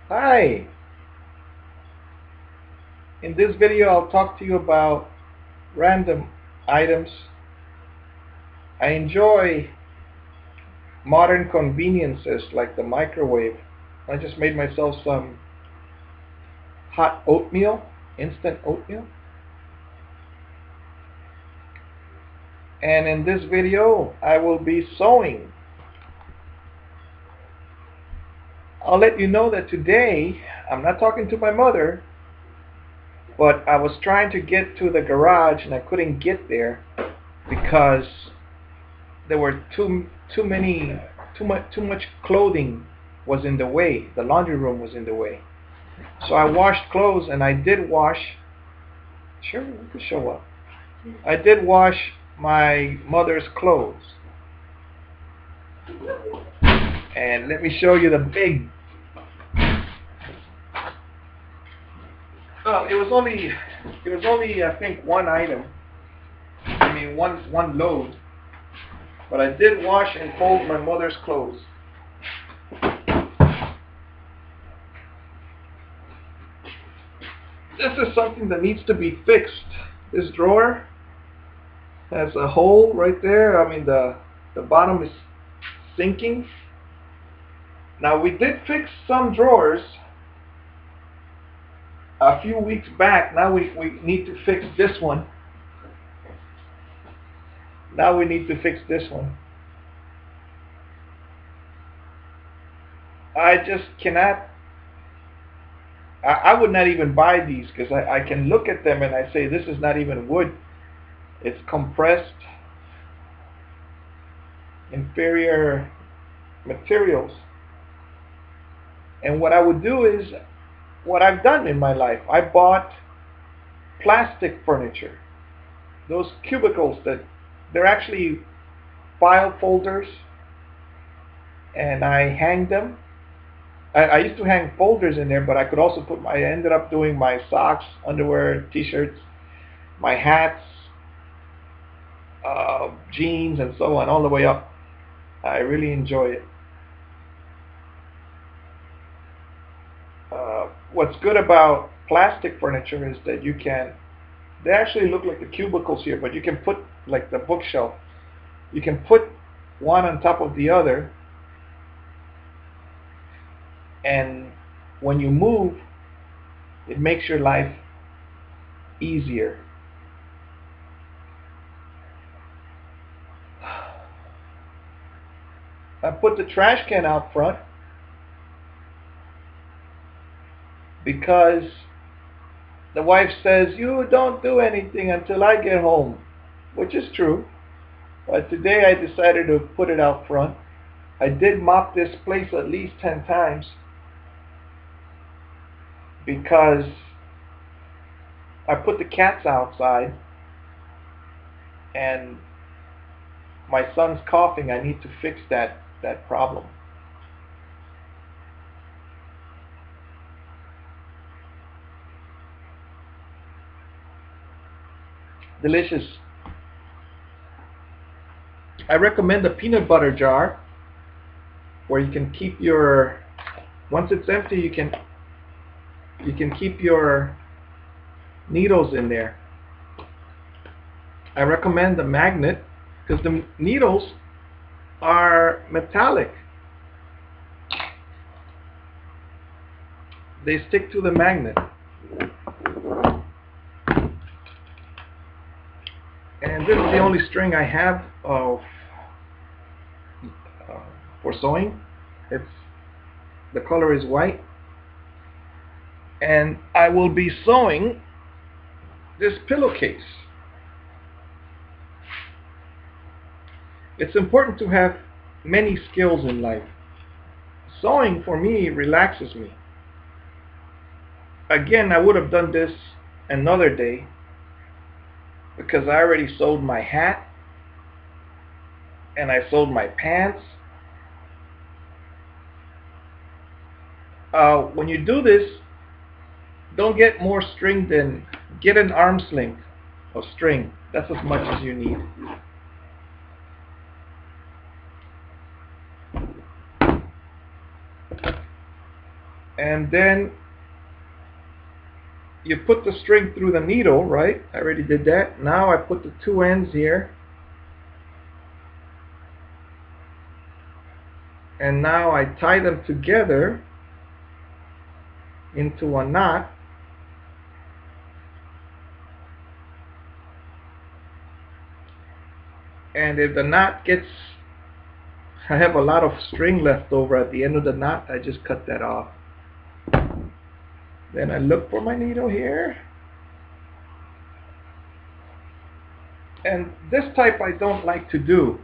Hi, in this video I'll talk to you about random items. I enjoy modern conveniences like the microwave. I just made myself some hot oatmeal, instant oatmeal. And in this video I will be sewing. I'll let you know that today I'm not talking to my mother, but I was trying to get to the garage and I couldn't get there because there were too much clothing was in the way. The laundry room was in the way. So I washed clothes, and I did wash. Sure, you can show up. I did wash my mother's clothes. And let me show you the big. Well, it was only I think one item. I mean one load. But I did wash and fold my mother's clothes. This is something that needs to be fixed. This drawer has a hole right there. I mean the bottom is sinking. Now we did fix some drawers a few weeks back. Now we need to fix this one. Now we need to fix this one. I just cannot. I would not even buy these because I can look at them and I say this is not even wood. It's compressed inferior materials. And what I would do is what I've done in my life. I bought plastic furniture. Those cubicles that they're actually file folders, and I hang them. I used to hang folders in there, but I could also I ended up doing my socks, underwear, t-shirts, my hats, jeans, and so on, all the way up. I really enjoy it. What's good about plastic furniture is that they actually look like the cubicles here, but you can put, like the bookshelf, you can put one on top of the other, and when you move, it makes your life easier. I put the trash can out front because the wife says, "You don't do anything until I get home," which is true. But today I decided to put it out front. I did mop this place at least 10 times because I put the cats outside and my son's coughing. I need to fix that problem. Delicious. I recommend the peanut butter jar where you can keep your, once it's empty, you can keep your needles in there. I recommend the magnet because the needles are metallic. They stick to the magnet. And this is the only string I have for sewing. The color is white, and I will be sewing this pillowcase. It's important to have many skills in life. Sewing for me relaxes me. Again, I would have done this another day because I already sewed my hat and I sewed my pants. When you do this, don't get more string than, get an arm's length of string. That's as much as you need. And then you put the string through the needle, right? I already did that. Now I put the two ends here. And now I tie them together into a knot. And if the knot gets, I have a lot of string left over at the end of the knot, I just cut that off. Then I look for my needle here. And this type I don't like to do.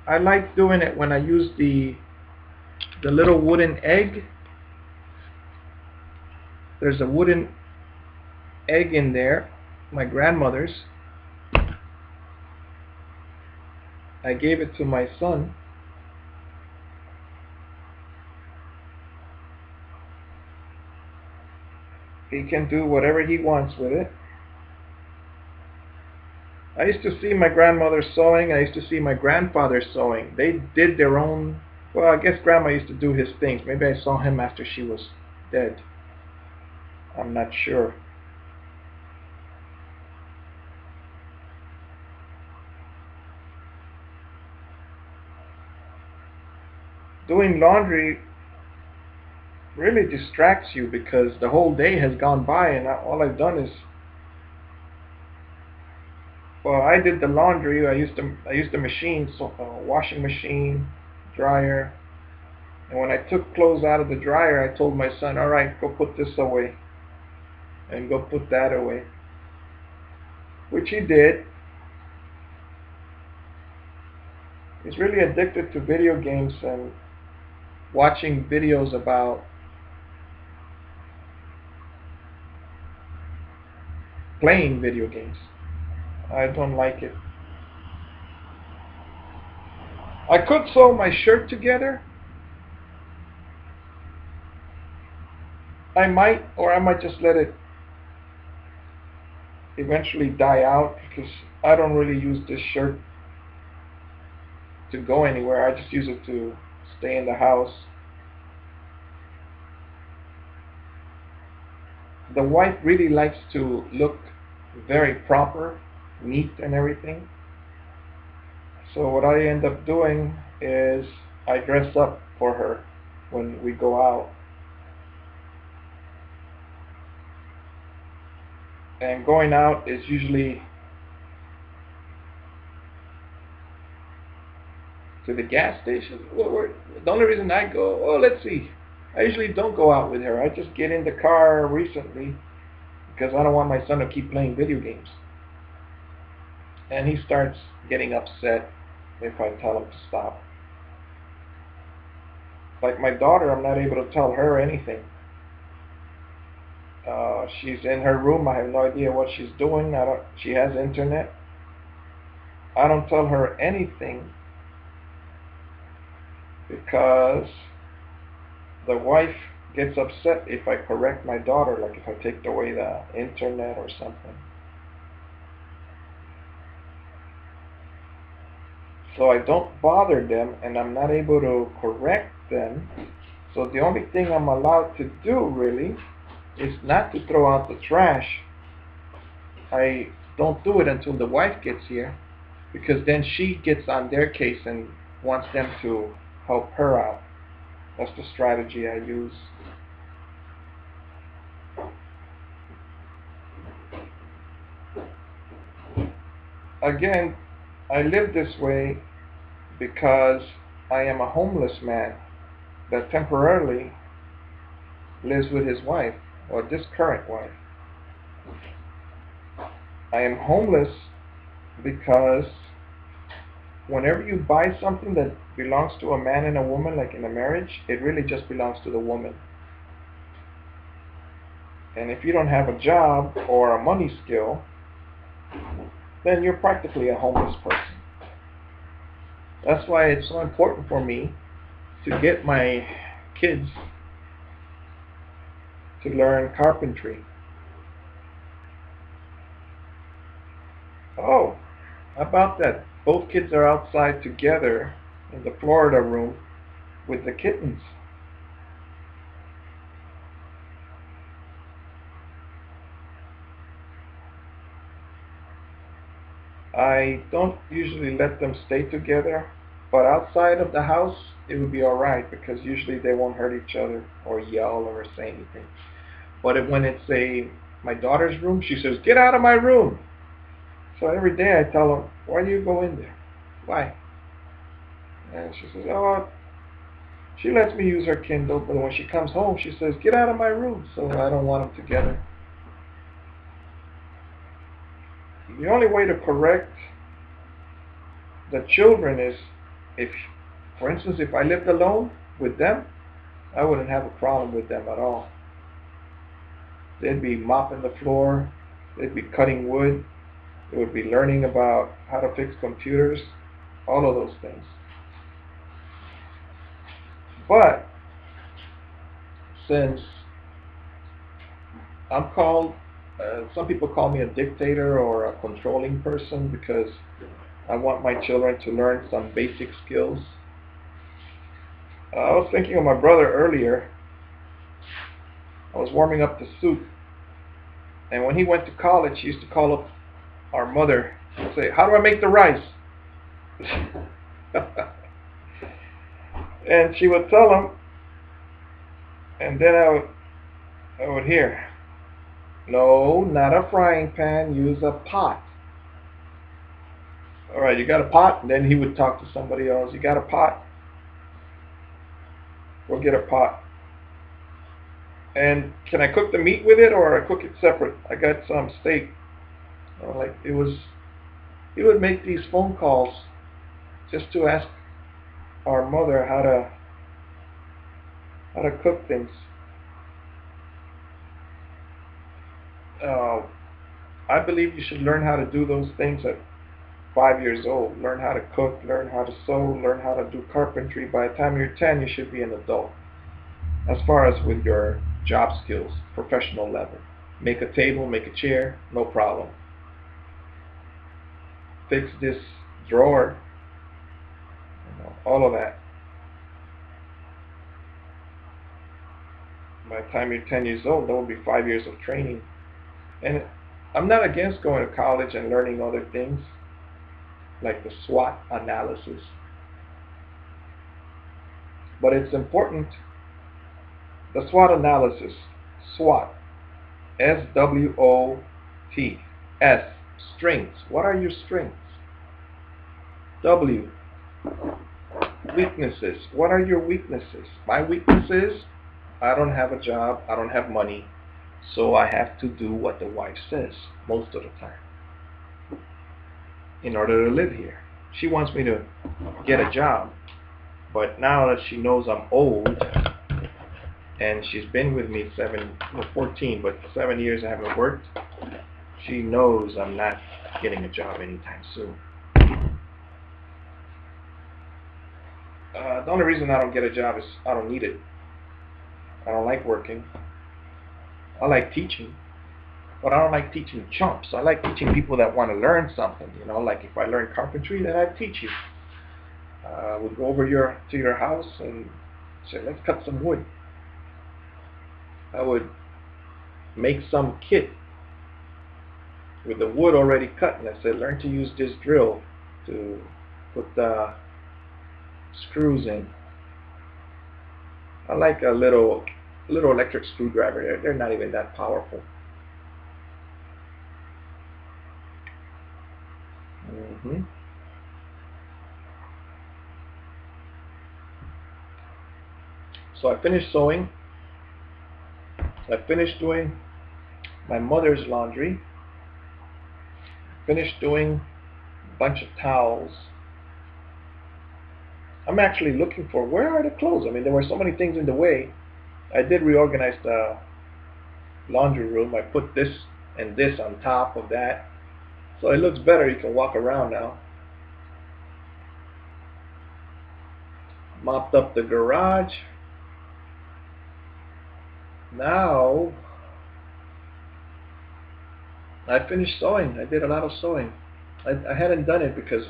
I like doing it when I use the little wooden egg. There's a wooden egg in there, my grandmother's. I gave it to my son. He can do whatever he wants with it. I used to see my grandmother sewing. I used to see my grandfather sewing. They did their own, well, I guess grandma used to do his things. Maybe I saw him after she was dead. I'm not sure. Doing laundry really distracts you because the whole day has gone by and all I've done is, well, I did the laundry. I used the machine, so washing machine, dryer, and when I took clothes out of the dryer, I told my son, all right, go put this away and go put that away, which he did. He's really addicted to video games and watching videos about playing video games. I don't like it. I could sew my shirt together. I might, or I might just let it eventually die out because I don't really use this shirt to go anywhere. I just use it to stay in the house. The wife really likes to look very proper, neat and everything. So what I end up doing is I dress up for her when we go out. And going out is usually to the gas station. The only reason I go, oh, let's see. I usually don't go out with her. I just get in the car recently because I don't want my son to keep playing video games. And he starts getting upset if I tell him to stop. Like my daughter, I'm not able to tell her anything. She's in her room. I have no idea what she's doing. She has internet. I don't tell her anything because the wife gets upset if I correct my daughter, like if I take away the internet or something. So I don't bother them and I'm not able to correct them. So the only thing I'm allowed to do really is not to throw out the trash. I don't do it until the wife gets here because then she gets on their case and wants them to help her out. That's the strategy I use. Again, I live this way because I am a homeless man that temporarily lives with his wife, or this current wife. I am homeless because whenever you buy something that belongs to a man and a woman, like in a marriage, it really just belongs to the woman. And if you don't have a job or a money skill, then you're practically a homeless person. That's why it's so important for me to get my kids to learn carpentry. Oh, how about that? Both kids are outside together in the Florida room with the kittens. I don't usually let them stay together, but outside of the house, it would be alright because usually they won't hurt each other or yell or say anything. But when it's my daughter's room, she says, "Get out of my room." So every day I tell her, "Why do you go in there? Why?" And she says, "Oh, she lets me use her Kindle, but when she comes home, she says, 'Get out of my room.' So I don't want them together." The only way to correct the children is if, for instance, if I lived alone with them, I wouldn't have a problem with them at all. They'd be mopping the floor, they'd be cutting wood, they would be learning about how to fix computers, all of those things. But since I'm called, some people call me a dictator or a controlling person because I want my children to learn some basic skills. I was thinking of my brother earlier. I was warming up the soup, and when he went to college, he used to call up our mother and say, "How do I make the rice?" And she would tell him, and then I would hear, "No, not a frying pan, use a pot." "All right, you got a pot?" And then he would talk to somebody else. "You got a pot? We'll get a pot. And can I cook the meat with it or I cook it separate? I got some steak." Like he would make these phone calls just to ask our mother how to cook things. Uh, I believe you should learn how to do those things at 5 years old. Learn how to cook, learn how to sew, learn how to do carpentry. By the time you're 10, you should be an adult. As far as with your job skills, professional level. Make a table, make a chair, no problem. Fix this drawer, all of that. By the time you're 10 years old, that will be 5 years of training. And I'm not against going to college and learning other things, like the SWOT analysis. But it's important, the SWOT analysis, SWOT, SWOT, S, strengths. What are your strengths? W, weaknesses. What are your weaknesses? My weaknesses, I don't have a job, I don't have money, so I have to do what the wife says most of the time in order to live here. She wants me to get a job, but now that she knows I'm old, and she's been with me 14, but 7 years I haven't worked, she knows I'm not getting a job anytime soon. The only reason I don't get a job is I don't need it. I don't like working. I like teaching, but I don't like teaching chumps. I like teaching people that want to learn something. Like if I learn carpentry, then I teach you. I would go over to your house and say, "Let's cut some wood." I would make some kit with the wood already cut, and I said, "Learn to use this drill to put the screws in." I like a little electric screwdriver. They're not even that powerful. So I finished sewing. I finished doing my mother's laundry. Finished doing a bunch of towels. I'm actually looking for, where are the clothes? I mean, there were so many things in the way. I did reorganize the laundry room. I put this and this on top of that, so it looks better. You can walk around now. Mopped up the garage. Now I finished sewing. I did a lot of sewing. I hadn't done it because,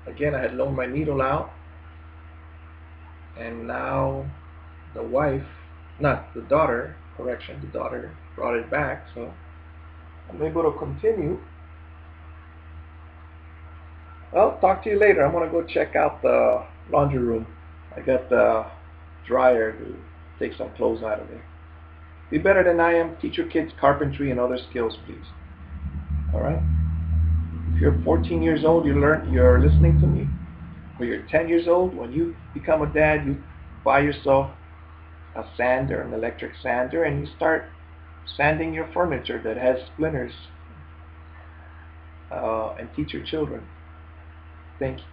again, I had loaned my needle out, and now the daughter brought it back, so I'm able to continue. I'll talk to you later. I'm gonna go check out the laundry room. I got the dryer to take some clothes out of there. Be better than I am. Teach your kids carpentry and other skills, please. All right? If you're 14 years old, you're listening to me, or you're 10 years old, when you become a dad, you buy yourself a sander, an electric sander, and you start sanding your furniture that has splinters, and teach your children. Thank you.